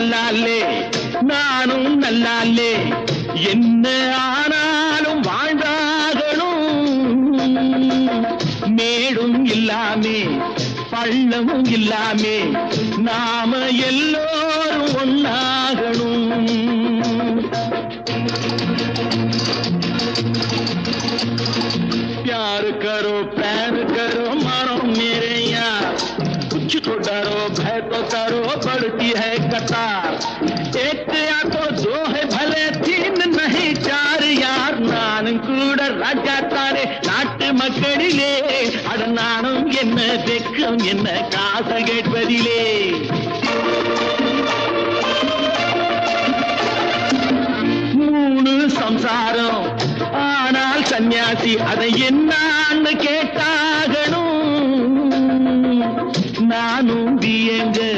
நல்லாலே நானும் நல்லாலே என்ன ஆனாலும் வாழ்ந்தாகணும் மேடும் இல்லாமே பள்ளமும் இல்லாமே நாம எல்லோரும் ஒன்னாகணும் प्यार करो प्यार करो मानो मेरे यार कुछ तो डरो भय तो करो बढ़ती है कतार एक या तो दो है भले तीन नहीं चार यार नानुम கூட ராஜா தானே நாட்டு மக்களிலே அட நானும் என்ன வெக்கம் என்ன காசு கேட்பதிலே மூணு சம்சாரம் ஆனால் சன்னியாசி அதை என்னான்னு கேட்டாகணும்